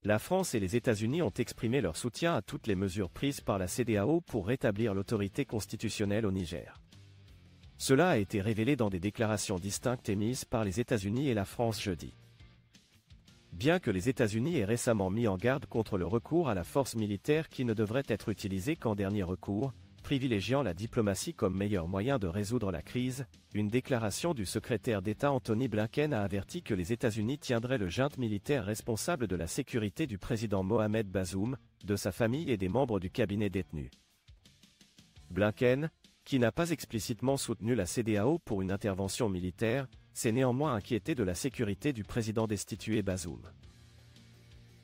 La France et les États-Unis ont exprimé leur soutien à toutes les mesures prises par la CEDEAO pour rétablir l'autorité constitutionnelle au Niger. Cela a été révélé dans des déclarations distinctes émises par les États-Unis et la France jeudi. Bien que les États-Unis aient récemment mis en garde contre le recours à la force militaire qui ne devrait être utilisée qu'en dernier recours, privilégiant la diplomatie comme meilleur moyen de résoudre la crise, une déclaration du secrétaire d'État Anthony Blinken a averti que les États-Unis tiendraient le junte militaire responsable de la sécurité du président Mohamed Bazoum, de sa famille et des membres du cabinet détenu. Blinken, qui n'a pas explicitement soutenu la CEDEAO pour une intervention militaire, s'est néanmoins inquiété de la sécurité du président destitué Bazoum.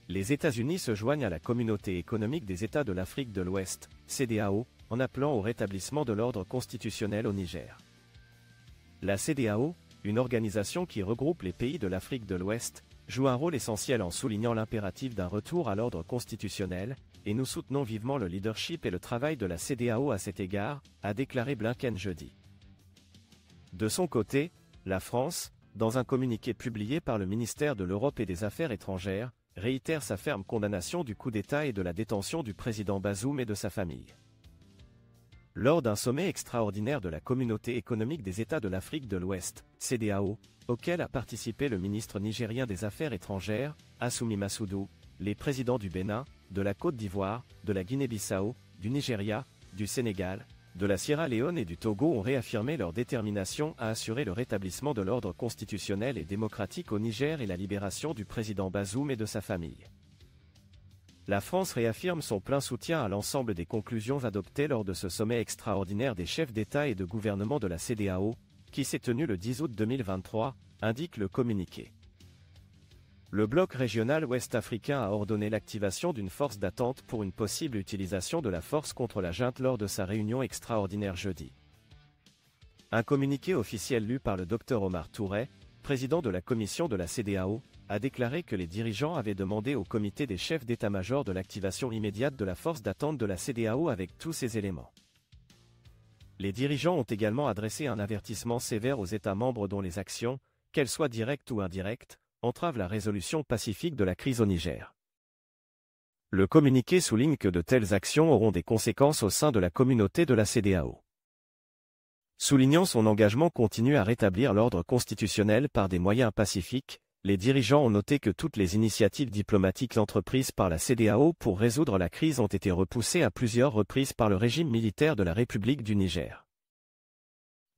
Les États-Unis se joignent à la Communauté économique des États de l'Afrique de l'Ouest, CEDEAO, en appelant au rétablissement de l'ordre constitutionnel au Niger. La CEDEAO, une organisation qui regroupe les pays de l'Afrique de l'Ouest, joue un rôle essentiel en soulignant l'impératif d'un retour à l'ordre constitutionnel, et nous soutenons vivement le leadership et le travail de la CEDEAO à cet égard, a déclaré Blinken jeudi. De son côté, la France, dans un communiqué publié par le ministère de l'Europe et des Affaires étrangères, réitère sa ferme condamnation du coup d'État et de la détention du président Bazoum et de sa famille. Lors d'un sommet extraordinaire de la Communauté économique des États de l'Afrique de l'Ouest, CEDEAO, auquel a participé le ministre nigérien des Affaires étrangères, Assoumi Massoudou, les présidents du Bénin, de la Côte d'Ivoire, de la Guinée-Bissau, du Nigeria, du Sénégal, de la Sierra Leone et du Togo ont réaffirmé leur détermination à assurer le rétablissement de l'ordre constitutionnel et démocratique au Niger et la libération du président Bazoum et de sa famille. La France réaffirme son plein soutien à l'ensemble des conclusions adoptées lors de ce sommet extraordinaire des chefs d'État et de gouvernement de la CEDEAO, qui s'est tenu le 10 août 2023, indique le communiqué. Le bloc régional ouest-africain a ordonné l'activation d'une force d'attente pour une possible utilisation de la force contre la junte lors de sa réunion extraordinaire jeudi. Un communiqué officiel lu par le Dr Omar Touré, président de la commission de la CEDEAO, a déclaré que les dirigeants avaient demandé au comité des chefs d'état-major de l'activation immédiate de la force d'attente de la CEDEAO avec tous ces éléments. Les dirigeants ont également adressé un avertissement sévère aux États membres dont les actions, qu'elles soient directes ou indirectes, entravent la résolution pacifique de la crise au Niger. Le communiqué souligne que de telles actions auront des conséquences au sein de la communauté de la CEDEAO. Soulignant son engagement continu à rétablir l'ordre constitutionnel par des moyens pacifiques, les dirigeants ont noté que toutes les initiatives diplomatiques entreprises par la CEDEAO pour résoudre la crise ont été repoussées à plusieurs reprises par le régime militaire de la République du Niger.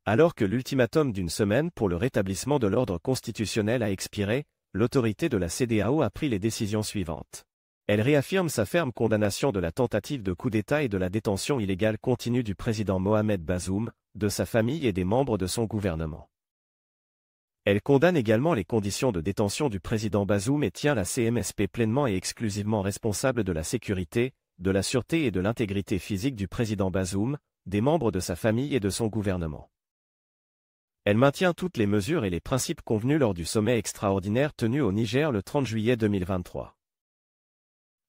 Alors que l'ultimatum d'une semaine pour le rétablissement de l'ordre constitutionnel a expiré, l'autorité de la CEDEAO a pris les décisions suivantes. Elle réaffirme sa ferme condamnation de la tentative de coup d'État et de la détention illégale continue du président Mohamed Bazoum, de sa famille et des membres de son gouvernement. Elle condamne également les conditions de détention du président Bazoum et tient la CMSP pleinement et exclusivement responsable de la sécurité, de la sûreté et de l'intégrité physique du président Bazoum, des membres de sa famille et de son gouvernement. Elle maintient toutes les mesures et les principes convenus lors du sommet extraordinaire tenu au Niger le 30 juillet 2023.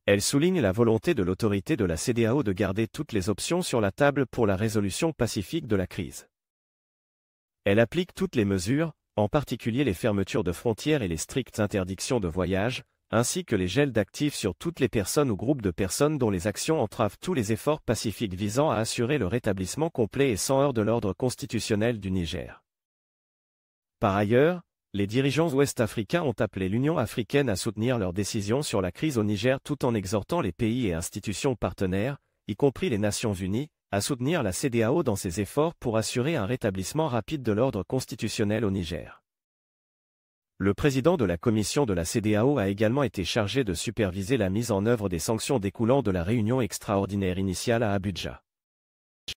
Elle souligne la volonté de l'autorité de la CEDEAO de garder toutes les options sur la table pour la résolution pacifique de la crise. Elle applique toutes les mesures, en particulier les fermetures de frontières et les strictes interdictions de voyage, ainsi que les gels d'actifs sur toutes les personnes ou groupes de personnes dont les actions entravent tous les efforts pacifiques visant à assurer le rétablissement complet et sans heurts de l'ordre constitutionnel du Niger. Par ailleurs, les dirigeants ouest-africains ont appelé l'Union africaine à soutenir leurs décisions sur la crise au Niger tout en exhortant les pays et institutions partenaires, y compris les Nations Unies, à soutenir la CEDEAO dans ses efforts pour assurer un rétablissement rapide de l'ordre constitutionnel au Niger. Le président de la commission de la CEDEAO a également été chargé de superviser la mise en œuvre des sanctions découlant de la réunion extraordinaire initiale à Abuja.